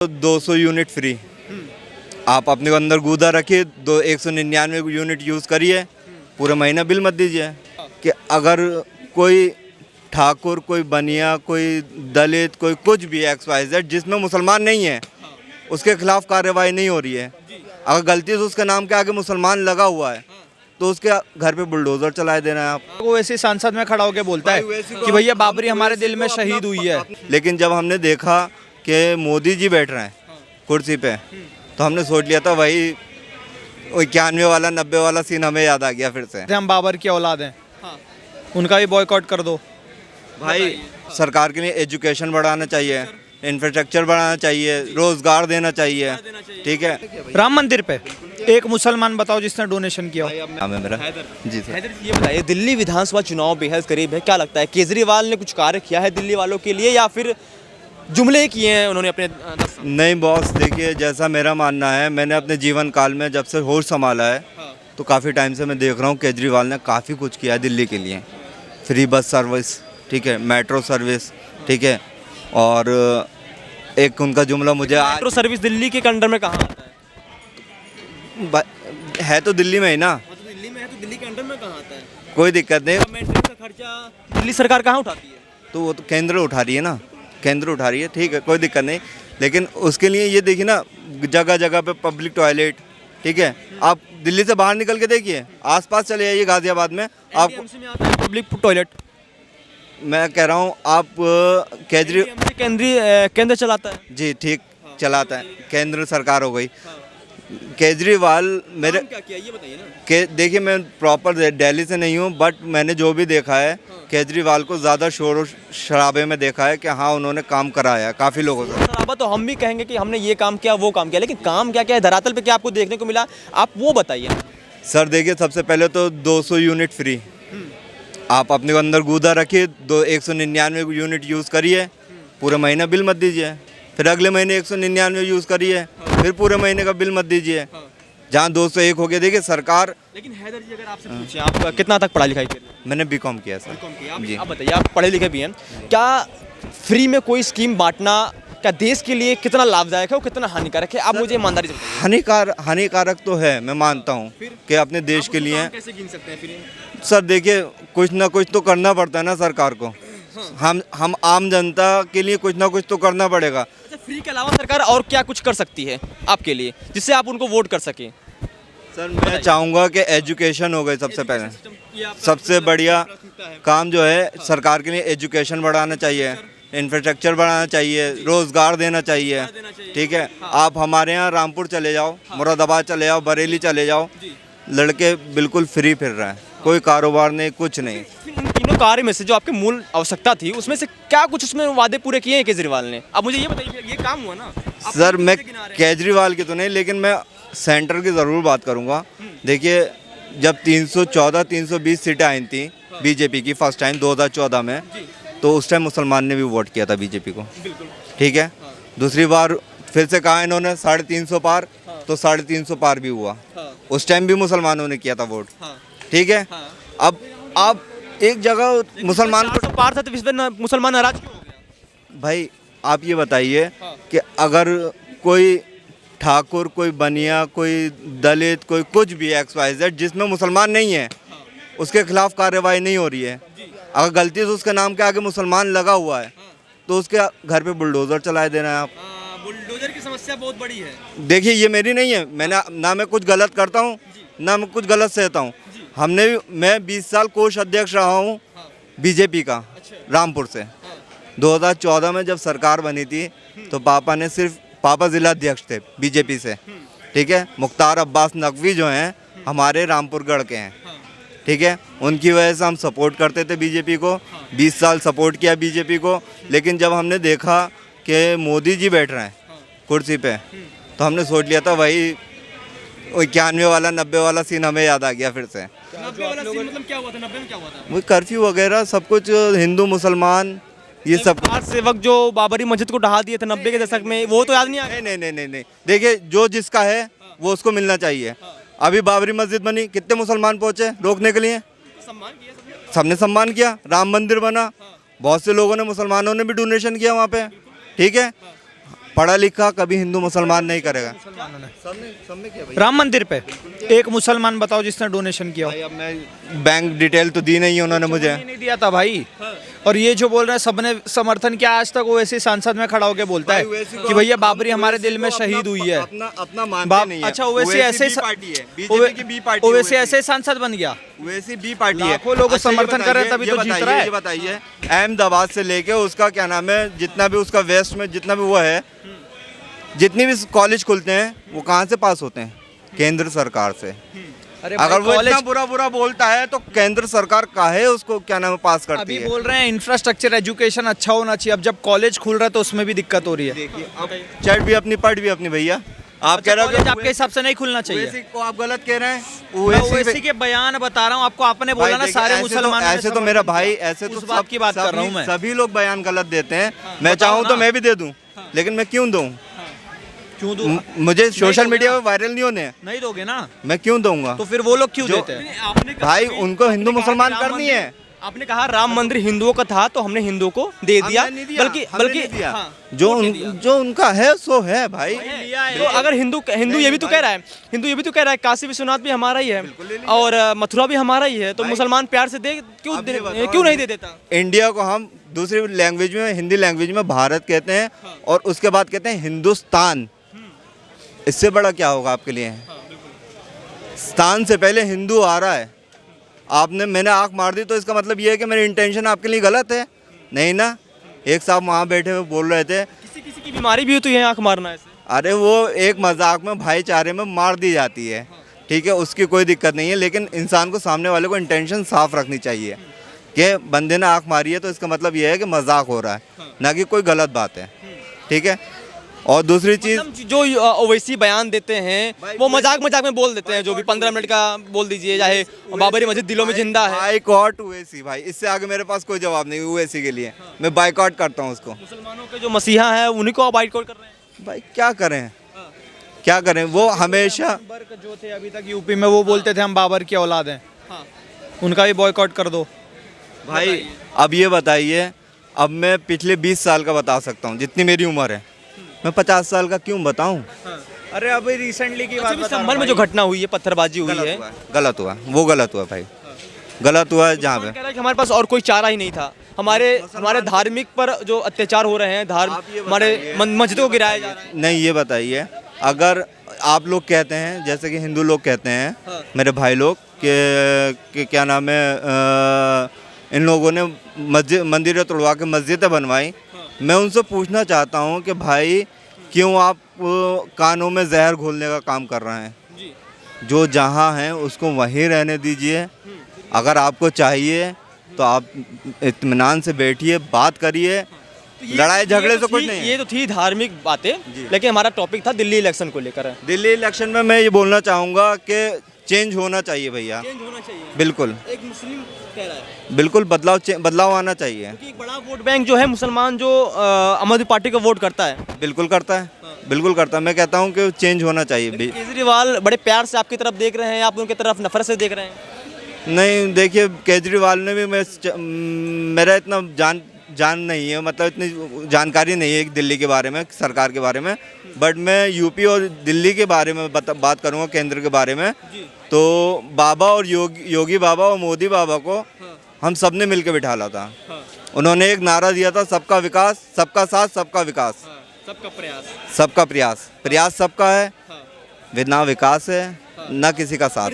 200 unit free. आप अपने अंदर गूदा रखिए, 199 यूनिट यूज़ करिए, पूरा महीना बिल मत दीजिए। कि अगर कोई ठाकुर, कोई बनिया, कोई दलित, कोई कुछ भी XYZ जिसमें मुसलमान नहीं है, उसके खिलाफ कार्रवाई नहीं हो रही है। अगर गलती से उसके नाम के आगे मुसलमान लगा हुआ है तो उसके घर पे बुलडोजर चलाए देना है आप। वो ऐसे सांसद में खड़ा होकर बोलता है कि भैया बाबरी हमारे दिल में शहीद हुई है। लेकिन जब हमने देखा कि मोदी जी बैठ रहे हैं कुर्सी पे, तो हमने सोच लिया था वही 91 वाला 90 वाला सीन हमें याद आ गया फिर से। हम बाबर की औलाद हैं, उनका भी बॉयकॉट कर दो। भाई सरकार के लिए एजुकेशन बढ़ाना चाहिए, इंफ्रास्ट्रक्चर बढ़ाना चाहिए, रोजगार देना चाहिए, ठीक है। राम मंदिर पे एक मुसलमान बताओ जिसने डोनेशन किया हो। नाम है मेरा। जी सर। हैदर, ये बताइए, दिल्ली विधानसभा चुनाव बेहद करीब है, क्या लगता है केजरीवाल ने कुछ कार्य किया है दिल्ली वालों के लिए या फिर जुमले किए हैं उन्होंने अपने 10 साल? नहीं बॉस, देखिए जैसा मेरा मानना है, मैंने अपने जीवन काल में जब से होश संभाला है तो काफ़ी टाइम से मैं देख रहा हूँ केजरीवाल ने काफ़ी कुछ किया है दिल्ली के लिए। फ्री बस सर्विस, ठीक है, मेट्रो सर्विस, ठीक है, और एक उनका जुमला मुझे मेट्रो सर्विस दिल्ली के अंडर में कहाँ आता है तो दिल्ली में ही ना, तो दिल्ली में है, तो दिल्ली के अंडर में कहाँ आता है? कोई दिक्कत नहीं। मेंटेनेंस का खर्चा दिल्ली सरकार कहाँ उठाती है? तो वो तो केंद्र उठा रही है ना, केंद्र उठा रही है, ठीक है, कोई दिक्कत नहीं। लेकिन उसके लिए ये देखिए ना, जगह जगह पे पब्लिक टॉयलेट, ठीक है। आप दिल्ली से बाहर निकल के देखिए, आसपास चले जाइए गाजियाबाद में, आप NDMC में आता है पब्लिक टॉयलेट। मैं कह रहा हूँ आप केंद्र चलाता है। जी ठीक चलाता है, केंद्र सरकार हो गई। केजरीवाल मेरे काम क्या किया ये बताइए ना। के देखिए, मैं प्रॉपर दिल्ली से नहीं हूँ, बट मैंने जो भी देखा है केजरीवाल को ज़्यादा शोर शराबे में देखा है कि हाँ उन्होंने काम कराया है काफ़ी लोगों से। शराबा तो हम भी कहेंगे कि हमने ये काम किया वो काम किया, लेकिन काम क्या क्या है धरातल पे क्या आपको देखने को मिला, आप वो बताइए। सर देखिए, सबसे पहले तो 200 यूनिट फ्री। आप अपने अंदर गूदा रखिए, 199 यूनिट यूज़ करिए, पूरा महीना बिल मत दीजिए। फिर अगले महीने 199 यूज़ करिए, फिर पूरे महीने का बिल मत दीजिए। जहाँ 201 हो गया, देखिए सरकार। लेकिन हैदर जी, अगर आपसे पूछे आप कितना तक पढ़ाई लिखाई किया? मैंने बीकॉम किया सर। जी। आप बताइए, आप पढ़े लिखे भी हैं, क्या फ्री में कोई स्कीम बांटना क्या देश के लिए कितना लाभदायक है और कितना हानिकारक है? आप मुझे ईमानदारी से बताइए। हानिकारक तो है, मैं मानता हूँ कि अपने देश के लिए। कैसे गिन सकते हैं फिर? सर देखिए, कुछ ना कुछ तो करना पड़ता है ना सरकार को। हम आम जनता के लिए कुछ ना कुछ तो करना पड़ेगा। अच्छा, फ्री के अलावा सरकार और क्या कुछ कर सकती है आपके लिए जिससे आप उनको वोट कर सकें? सर मैं चाहूँगा कि एजुकेशन हो गई सबसे पहले। सबसे बढ़िया काम जो है सरकार के लिए एजुकेशन बढ़ाना चाहिए, इंफ्रास्ट्रक्चर बढ़ाना चाहिए, रोज़गार देना चाहिए, ठीक है। आप हमारे यहाँ रामपुर चले जाओ, मुरादाबाद चले जाओ, बरेली चले जाओ, लड़के बिल्कुल फ्री फिर रहे हैं, कोई कारोबार नहीं, कुछ नहीं। इन तीनों कार्य में से जो आपकी मूल आवश्यकता थी उसमें से क्या कुछ उसमें वादे पूरे किए हैं केजरीवाल ने? अब मुझे ये बताइए, ये काम हुआ ना? सर मैं केजरीवाल की तो नहीं, लेकिन मैं सेंटर की ज़रूर बात करूंगा। देखिए, जब 314 320 सीटें आई थी बीजेपी की फर्स्ट टाइम 2014 में, तो उस टाइम मुसलमान ने भी वोट किया था बीजेपी को, ठीक है। दूसरी बार फिर से कहा इन्होंने 350 पार, तो 350 पार भी हुआ, उस टाइम भी मुसलमानों ने किया था वोट, ठीक है। अब आप एक जगह मुसलमान को पार था तो इस बार मुसलमान नाराज क्यों हो गया? भाई आप ये बताइए कि अगर कोई ठाकुर, कोई बनिया, कोई दलित, कोई कुछ भी XYZ जिसमें मुसलमान नहीं है, उसके खिलाफ कार्रवाई नहीं हो रही है। अगर गलती से उसके नाम के आगे मुसलमान लगा हुआ है तो उसके घर पे बुलडोजर चलाए देना है आप। बुलडोजर की समस्या बहुत बड़ी है। देखिए, ये मेरी नहीं है, मैंने ना मैं कुछ गलत करता हूँ ना मैं कुछ गलत सहता हूँ। मैं 20 साल कोष अध्यक्ष रहा हूँ बीजेपी का, रामपुर से। 2014 में जब सरकार बनी थी तो पापा जिला अध्यक्ष थे बीजेपी से, ठीक है। मुख्तार अब्बास नकवी जो हैं हमारे रामपुरगढ़ के हैं, ठीक है। उनकी वजह से हम सपोर्ट करते थे बीजेपी को, 20 साल सपोर्ट किया बीजेपी को। लेकिन जब हमने देखा कि मोदी जी बैठ रहे हैं कुर्सी पे, तो हमने सोच लिया था वही 91 वाला 90 वाला सीन हमें याद आ गया फिर से। 90 वाला सीन मतलब क्या हुआ था? 90 में क्या हुआ था? वही कर्फ्यू वगैरह सब कुछ, हिंदू मुसलमान ये सब। आज सेवक जो बाबरी मस्जिद को ढहा दिए थे 90 के दशक में, वो तो याद नहीं आया? नहीं। देखिए, जो जिसका है वो उसको मिलना चाहिए। अभी बाबरी मस्जिद बनी, कितने मुसलमान पहुंचे रोकने के लिए? सम्मान किया सबने सम्मान किया। राम मंदिर बना, बहुत से लोगों ने, मुसलमानों ने भी डोनेशन किया वहाँ पे, ठीक है। पढ़ा लिखा कभी हिंदू मुसलमान नहीं करेगा। मुसलमानों ने सबने किया भाई। राम मंदिर पे एक मुसलमान बताओ जिसने डोनेशन किया हो। भाई अब मैं बैंक डिटेल तो दी नहीं है उन्होंने मुझे। नहीं दिया था भाई। और ये जो बोल रहे हैं सबने समर्थन किया, आज तक ओवैसी सांसद में खड़ा होकर बोलता है कि भैया बाबरी हमारे दिल में शहीद हुई है। अपना मानते नहीं है। अच्छा ओवैसी ऐसे पार्टी है, बीजेपी की बी पार्टी। ओवैसी ऐसे सांसद बन गया, ओवैसी बी पार्टी है। लाखों लोग अच्छा, समर्थन कर रहे हैं, तभी ये तो जीत रहा है। ये बताइए अहमदाबाद से लेके उसका क्या नाम है, जितना भी उसका वेस्ट में जितना भी वो है, जितनी भी कॉलेज खुलते हैं वो कहाँ से पास होते हैं? केंद्र सरकार से। अरे अगर वो इतना बुरा बोलता है तो केंद्र सरकार काहे उसको क्या नाम है पास करती अभी है? बोल रहे हैं इंफ्रास्ट्रक्चर एजुकेशन अच्छा होना चाहिए। अब जब कॉलेज खुल रहा है तो उसमें भी दिक्कत हो रही है। देखिए अब चढ़ भी अपनी पढ़ भी अपनी भैया। आप कह रहे हो कॉलेज कि आपके हिसाब से नहीं खुलना चाहिए। ओवैसी को आप गलत कह रहे हैं। मैं ओवैसी के बयान बता रहा हूँ आपको, आपने बोला ना सारे मुसलमान। ऐसे तो मेरा भाई, ऐसे तो उस बात की बात कर रहा हूँ मैं। सभी लोग बयान गलत देते हैं। मैं चाहूँ तो मैं भी दे दूँ, लेकिन मैं क्यों दूँ? क्यों दूँ? मुझे सोशल मीडिया पे वायरल नहीं होने हैं। नहीं दोगे ना मैं क्यों दूंगा? तो फिर वो लोग क्यों देते हैं? आपने कहा भाई उनको हिंदू आपने कहा मुसलमान कि राम करनी मंदिर- है। आपने कहा राम मंदिर हिंदुओं का था तो हमने हिंदुओं को दे दिया, हमने नहीं दिया, बल्कि हमने बल्कि नहीं दिया। हाँ, जो उनका है सो है भाई। तो अगर हिंदू ये भी तो कह रहा है, हिंदू ये भी तो कह रहा है काशी विश्वनाथ भी हमारा ही है और मथुरा भी हमारा ही है, तो मुसलमान प्यार से दे क्यों नहीं दे देता? इंडिया को हम दूसरी लैंग्वेज में, हिंदी लैंग्वेज में भारत कहते हैं और उसके बाद कहते हैं हिंदुस्तान। इससे बड़ा क्या होगा आपके लिए? स्थान से पहले हिंदू आ रहा है। मैंने आंख मार दी तो इसका मतलब ये है कि मेरी इंटेंशन आपके लिए गलत है? नहीं ना। एक साहब वहाँ बैठे हुए बोल रहे थे, किसी की बीमारी भी हो तो ये आंख मारना ऐसे। अरे वो एक मजाक में भाईचारे में मार दी जाती है, ठीक है, उसकी कोई दिक्कत नहीं है, लेकिन इंसान को, सामने वाले को इंटेंशन साफ रखनी चाहिए कि बंदे ने आंख मारी है तो इसका मतलब ये है कि मजाक हो रहा है, ना कि कोई गलत बात है, ठीक है। और दूसरी चीज़, मतलब जो ओवैसी बयान देते हैं वो मजाक में बोल देते हैं, जो भी 15 मिनट का बोल दीजिए, चाहे बाबरी मस्जिद दिलों में जिंदा है। बाइकॉट ओवैसी भाई, इससे आगे मेरे पास कोई जवाब नहीं ओवैसी के लिए। मैं बाइकॉट करता हूँ उसको। मुसलमानों के जो मसीहा है उन्हीं को आप बाइकआउट कर रहे हैं। भाई क्या करें, क्या करें? वो हमेशा बर्क जो थे अभी तक यूपी में, वो बोलते थे हम बाबर की औलाद हैं, उनका भी बॉयकॉट कर दो। भाई अब ये बताइए, अब मैं पिछले 20 साल का बता सकता हूँ, जितनी मेरी उम्र है। मैं 50 साल का क्यों बताऊँ? अरे अभी रिसेंटली की बात अच्छा, संभल में जो घटना हुई है, पत्थरबाजी हुई है, गलत हुआ, वो गलत हुआ भाई, गलत हुआ है। जहाँ पे कह रहा है कि हमारे पास और कोई चारा ही नहीं था, हमारे धार्मिक पर जो अत्याचार हो रहे हैं, हमारे मस्जिदों को गिराया जा रहा है। नहीं, ये बताइए, अगर आप लोग कहते हैं, जैसे कि हिंदू लोग कहते हैं, मेरे भाई लोग कि क्या नाम है, इन लोगों ने मंदिरें तोड़वा के मस्जिदें बनवाई, मैं उनसे पूछना चाहता हूं कि भाई क्यों आप कानों में जहर घोलने का काम कर रहे हैं? जो जहां हैं उसको वहीं रहने दीजिए। अगर आपको चाहिए तो आप इत्मीनान से बैठिए, बात करिए, लड़ाई झगड़े से कुछ नहीं है। ये तो थी धार्मिक बातें, लेकिन हमारा टॉपिक था दिल्ली इलेक्शन को लेकर। दिल्ली इलेक्शन में मैं ये बोलना चाहूँगा कि चेंज होना चाहिए भैया, चेंज होना चाहिए। बिल्कुल एक मुस्लिम कह रहा है बिल्कुल, बदलाव आना चाहिए। क्योंकि एक बड़ा वोट बैंक जो है मुसलमान, जो आम आदमी पार्टी का वोट करता है, बिल्कुल करता है, बिल्कुल करता है। मैं कहता हूँ कि चेंज होना चाहिए। केजरीवाल बड़े प्यार से आपकी तरफ देख रहे हैं, आप उनकी तरफ नफरत से देख रहे हैं। नहीं, देखिए केजरीवाल ने भी मेरा इतना जान नहीं है, मतलब इतनी जानकारी नहीं है दिल्ली के बारे में, सरकार के बारे में, बट मैं यूपी और दिल्ली के बारे में बात करूँगा, केंद्र के बारे में। तो बाबा और योगी बाबा और मोदी बाबा को हम सब ने मिल के बिठाला था। उन्होंने एक नारा दिया था, सबका विकास, सबका साथ, सबका विकास, सबका प्रयास, सबका प्रयास। प्रयास सबका है, ना विकास है, ना किसी का साथ।